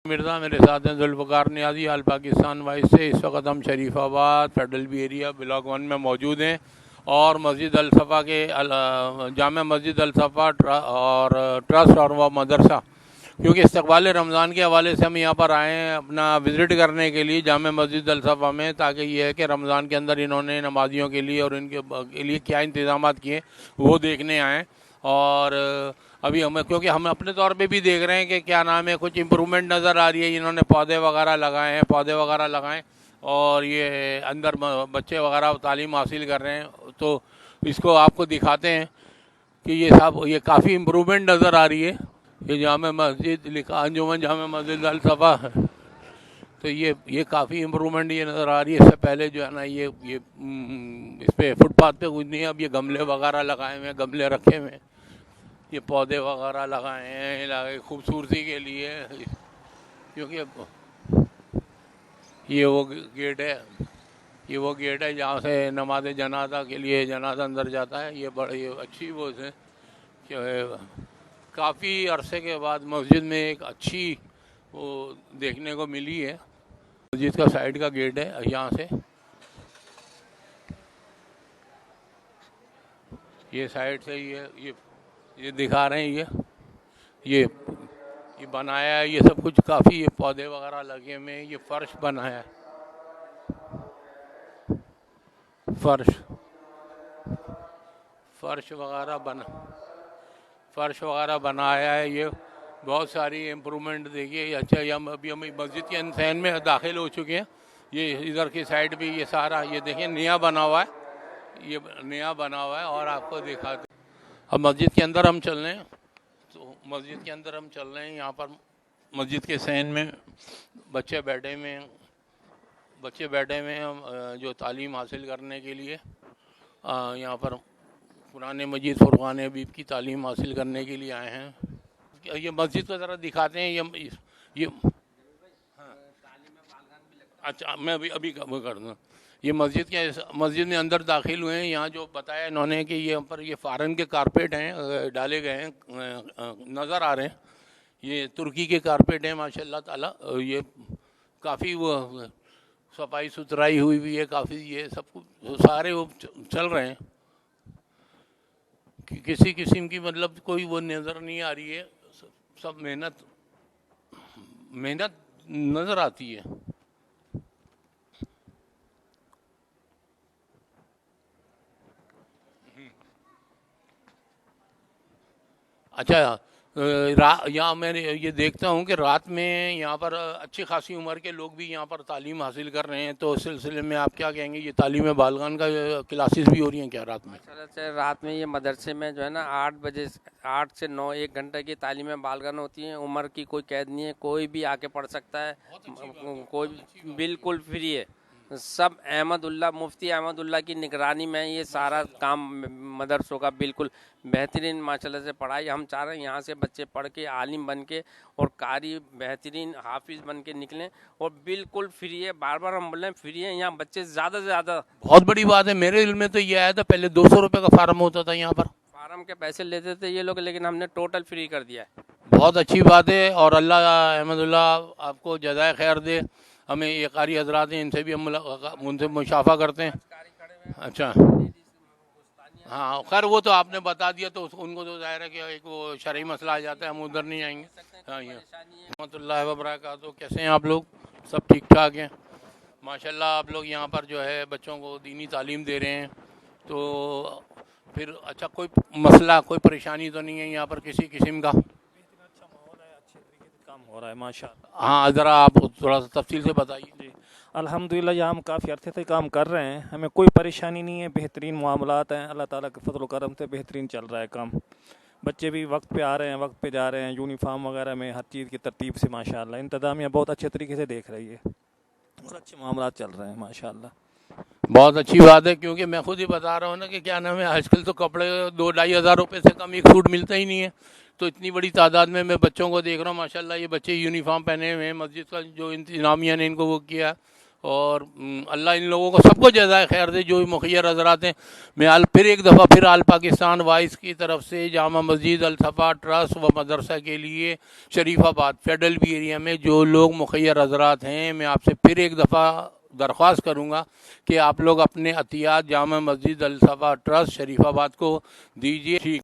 مرزا میرے ساتھ ہیں ذوالفقار نیازی آل پاکستان وائس سے. اس وقت ہم شریف آباد فیڈرل بی ایریا بلاک 1 میں موجود ہیں اور مسجد الصفا کے جامع مسجد الصفا اور ٹرسٹ اور وہ مدرسہ، کیونکہ استقبال رمضان کے حوالے سے ہم یہاں پر آئے ہیں اپنا وزٹ کرنے کے لیے جامع مسجد الصفا میں، تاکہ یہ ہے کہ رمضان کے اندر انہوں نے نمازیوں کے لیے اور ان کے لیے کیا انتظامات کیے وہ دیکھنے آئیں. اور ابھی ہمیں کیونکہ ہم اپنے طور پہ بھی دیکھ رہے ہیں کہ کیا نام ہے کچھ امپرومنٹ نظر آ رہی ہے. انہوں نے پودے وغیرہ لگائے اور یہ اندر بچے وغیرہ تعلیم حاصل کر رہے ہیں، تو اس کو آپ کو دکھاتے ہیں کہ یہ کافی امپرومنٹ نظر آ رہی ہے. یہ جامع مسجد لکھا انجمن جامع مسجد الصفا ہے، تو یہ کافی امپرومنٹ یہ نظر آ رہی ہے. اس سے پہلے جو ہے نا یہ اس پہ فٹ پاتھ پہ کچھ نہیں ہے. اب یہ گملے وغیرہ لگائے ہوئے ہیں، گملے رکھے ہوئے ہیں، یہ پودے وغیرہ لگائے ہیں علاقے خوبصورتی کے لیے. کیونکہ یہ وہ گیٹ ہے جہاں سے نماز جنازہ کے لیے جنازہ اندر جاتا ہے. یہ بڑی اچھی وہ ہے کہ کافی عرصے کے بعد مسجد میں ایک اچھی وہ دیکھنے کو ملی ہے. مسجد کا سائڈ کا گیٹ ہے، یہاں سے یہ سائڈ سے یہ دکھا رہے ہیں. یہ بنایا ہے یہ سب کچھ، کافی یہ پودے وغیرہ لگے ہوئے ہیں. یہ فرش بنایا ہے، فرش وغیرہ بنایا ہے. یہ بہت ساری امپرومنٹ دیکھیے. اچھا ابھی ہم مسجد کے انسین میں داخل ہو چکے ہیں. یہ ادھر کی سائڈ بھی یہ سارا یہ دیکھیں نیا بنا ہوا ہے اور آپ کو دکھاتے ہیں. اب مسجد کے اندر ہم چل رہے ہیں، یہاں پر مسجد کے سین میں بچے بیٹھے ہوئے ہیں جو تعلیم حاصل کرنے کے لیے یہاں پر قرآن مجید فرقان حبیب کی تعلیم حاصل کرنے کے لیے آئے ہیں. یہ مسجد کو ذرا دکھاتے ہیں. یہ اچھا میں ابھی کر دوں. یہ مسجد میں اندر داخل ہوئے ہیں. یہاں جو بتایا انہوں نے کہ یہ پر یہ فارن کے کارپیٹ ہیں ڈالے گئے ہیں نظر آ رہے ہیں. یہ ترکی کے کارپیٹ ہیں ماشاء اللہ تعالیٰ. یہ کافی وہ صفائی ستھرائی ہوئی ہے کافی. یہ سب کچھ سارے وہ چل رہے ہیں. کسی قسم کی مطلب کوئی وہ نظر نہیں آ رہی ہے. سب محنت نظر آتی ہے. اچھا یہاں میں یہ دیکھتا ہوں کہ رات میں یہاں پر اچھی خاصی عمر کے لوگ بھی یہاں پر تعلیم حاصل کر رہے ہیں. تو اس سلسلے میں آپ کیا کہیں گے؟ یہ تعلیم بالغان کا کلاسز بھی ہو رہی ہیں کیا رات میں؟ رات میں یہ مدرسے میں جو ہے نا 8 سے 9 1 گھنٹے کی تعلیم بالغان ہوتی ہیں. عمر کی کوئی قید نہیں ہے، کوئی بھی آ کے پڑھ سکتا ہے. کوئی بالکل فری ہے. سب مفتی احمد اللہ کی نگرانی میں یہ سارا کام مدرسوں کا بالکل بہترین ماشاءاللہ سے پڑھائی. ہم چاہ رہے ہیں یہاں سے بچے پڑھ کے عالم بن کے اور قاری بہترین حافظ بن کے نکلیں. اور بالکل فری ہے. بار بار ہم بول رہے ہیں فری ہے. یہاں بچے زیادہ سے زیادہ بہت بڑی بات ہے. میرے علم میں تو یہ آیا تھا پہلے 200 روپے کا فارم ہوتا تھا یہاں پر. فارم کے پیسے لیتے تھے یہ لوگ، لیکن ہم نے ٹوٹل فری کر دیا ہے. بہت اچھی بات ہے. اور اللہ احمد اللہ آپ کو جزائے خیر دے. ہمیں یہ قاری حضرات ہیں، ان سے بھی ہم ان سے مشافہ کرتے ہیں. اچھا ہاں خیر وہ تو آپ نے بتا دیا تو ان کو تو ظاہر ہے کہ ایک وہ شرعی مسئلہ آ جاتا ہے، ہم ادھر نہیں آئیں گے. ہاں رحمۃ اللہ وبرکاتہ. کیسے ہیں آپ لوگ؟ سب ٹھیک ٹھاک ہیں ماشاءاللہ. آپ لوگ یہاں پر جو ہے بچوں کو دینی تعلیم دے رہے ہیں، تو پھر اچھا کوئی مسئلہ کوئی پریشانی تو نہیں ہے یہاں پر کسی قسم کا؟ اچھا ماحول ہے، اچھے طریقے سے کام ہو رہا ہے ماشاء اللہ. ہاں ذرا آپ تھوڑا سا تفصیل سے بتائیے. جی الحمدللہ یہاں ہم کافی عرصے سے کام کر رہے ہیں، ہمیں کوئی پریشانی نہیں ہے. بہترین معاملات ہیں، اللہ تعالیٰ کے فضل و کرم سے بہترین چل رہا ہے کام. بچے بھی وقت پہ آ رہے ہیں، وقت پہ جا رہے ہیں. یونیفارم وغیرہ میں ہر چیز کی ترتیب سے ماشاءاللہ انتظامیہ بہت اچھے طریقے سے دیکھ رہی ہے اور اچھے معاملات چل رہے ہیں ماشاءاللہ. بہت اچھی بات ہے. کیونکہ میں خود ہی بتا رہا ہوں نا کہ کیا نام ہے آج کل تو کپڑے 2-2.5 ہزار روپے سے کم ایک سوٹ ملتا ہی نہیں ہے. تو اتنی بڑی تعداد میں بچوں کو دیکھ رہا ہوں ماشاءاللہ. یہ بچے یونیفارم پہنے ہوئے ہیں. مسجد کا جو انتظامیہ نے ان کو وہ کیا اور اللہ ان لوگوں کو سب کو جزائے خیر دے جو بھی مخیر حضرات ہیں. میں پھر ایک دفعہ پھر آل پاکستان وائس کی طرف سے جامع مسجد الصفا ٹرسٹ و مدرسہ کے لیے شریف آباد فیڈرل بی ایریا میں جو لوگ مخیر حضرات ہیں، میں آپ سے پھر ایک دفعہ درخواست کروں گا کہ آپ لوگ اپنے عطیات جامع مسجد الصفا ٹرسٹ شریف آباد کو دیجیے. ٹھیک.